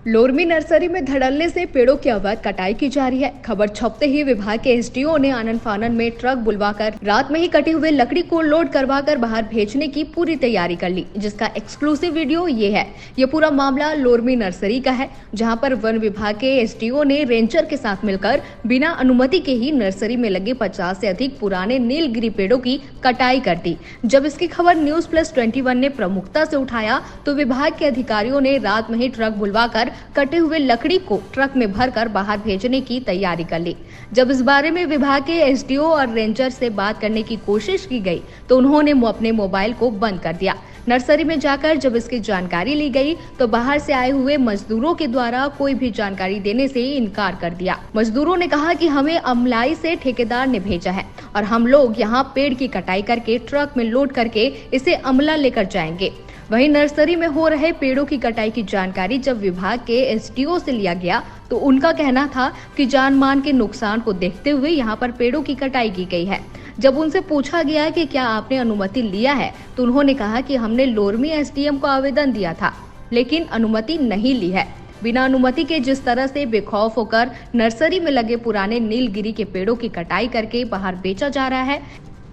Lormi nursery में धड़ल्ले से पेड़ों की अवैध कटाई की जा रही है। खबर छपते ही विभाग के एसडीओ ने आनन फानन में ट्रक बुलवाकर रात में ही कटे हुए लकड़ी को लोड करवाकर बाहर भेजने की पूरी तैयारी कर ली, जिसका एक्सक्लूसिव वीडियो ये है। ये पूरा मामला लोरमी नर्सरी का है, जहां पर वन विभाग के एसडीओ ने रेंजर के साथ मिलकर बिना अनुमति के ही नर्सरी में लगे 50 से अधिक पुराने नीलगिरी पेड़ों की कटाई कर दी। जब इसकी खबर News+21 ने प्रमुखता से उठाया तो विभाग के अधिकारियों ने रात में ही ट्रक बुलवाकर कटे हुए लकड़ी को ट्रक में भरकर बाहर भेजने की तैयारी कर ली। जब इस बारे में विभाग के एसडीओ और रेंजर से बात करने की कोशिश की गई तो उन्होंने अपने मोबाइल को बंद कर दिया। नर्सरी में जाकर जब इसकी जानकारी ली गई तो बाहर से आए हुए मजदूरों के द्वारा कोई भी जानकारी देने से इनकार कर दिया। मजदूरों ने कहा कि हमें अमलाई से ठेकेदार ने भेजा है और हम लोग यहाँ पेड़ की कटाई करके ट्रक में लोड करके इसे अमला लेकर जाएंगे। वहीं नर्सरी में हो रहे पेड़ों की कटाई की जानकारी जब विभाग के एसडीओ से लिया गया तो उनका कहना था कि जान मान के नुकसान को देखते हुए यहाँ पर पेड़ों की कटाई की गई है। जब उनसे पूछा गया कि क्या आपने अनुमति लिया है तो उन्होंने कहा कि हमने लोरमी एसडीएम को आवेदन दिया था, लेकिन अनुमति नहीं ली है। बिना अनुमति के जिस तरह से बेखौफ होकर नर्सरी में लगे पुराने नीलगिरी के पेड़ों की कटाई करके बाहर बेचा जा रहा है,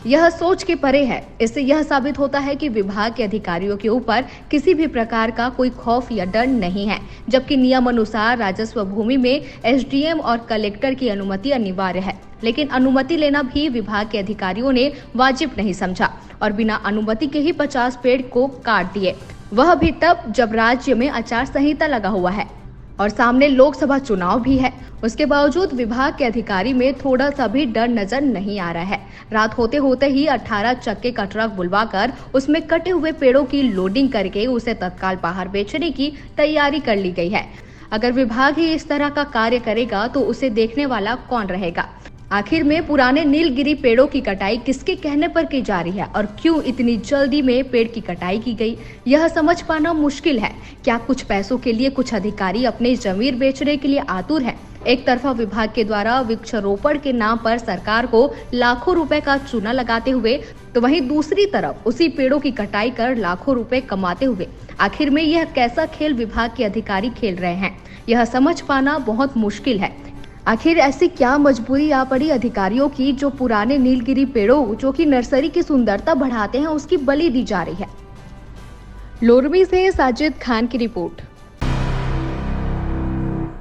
यह सोच के परे है। इससे यह साबित होता है कि विभाग के अधिकारियों के ऊपर किसी भी प्रकार का कोई खौफ या डर नहीं है, जबकि नियम अनुसार राजस्व भूमि में एसडीएम और कलेक्टर की अनुमति अनिवार्य है। लेकिन अनुमति लेना भी विभाग के अधिकारियों ने वाजिब नहीं समझा और बिना अनुमति के ही 50 पेड़ को काट दिए, वह भी तब जब राज्य में आचार संहिता लगा हुआ है और सामने लोकसभा चुनाव भी है। उसके बावजूद विभाग के अधिकारी में थोड़ा सा भी डर नजर नहीं आ रहा है। रात होते होते ही 18 चक्के का ट्रक बुलवाकर उसमें कटे हुए पेड़ों की लोडिंग करके उसे तत्काल बाहर बेचने की तैयारी कर ली गई है। अगर विभाग ही इस तरह का कार्य करेगा तो उसे देखने वाला कौन रहेगा? आखिर में पुराने नीलगिरी पेड़ों की कटाई किसके कहने पर की जा रही है और क्यों इतनी जल्दी में पेड़ की कटाई की गई, यह समझ पाना मुश्किल है। क्या कुछ पैसों के लिए कुछ अधिकारी अपने जमीर बेचने के लिए आतुर हैं? एक तरफा विभाग के द्वारा वृक्षारोपण के नाम पर सरकार को लाखों रुपए का चूना लगाते हुए तो वहीं दूसरी तरफ उसी पेड़ों की कटाई कर लाखों रुपए कमाते हुए आखिर में यह कैसा खेल विभाग के अधिकारी खेल रहे हैं, यह समझ पाना बहुत मुश्किल है। आखिर ऐसी क्या मजबूरी आ पड़ी अधिकारियों की जो पुराने नीलगिरी पेड़ों जो कि नर्सरी की सुंदरता बढ़ाते हैं उसकी बलि दी जा रही है। लोरमी से साजिद खान की रिपोर्ट।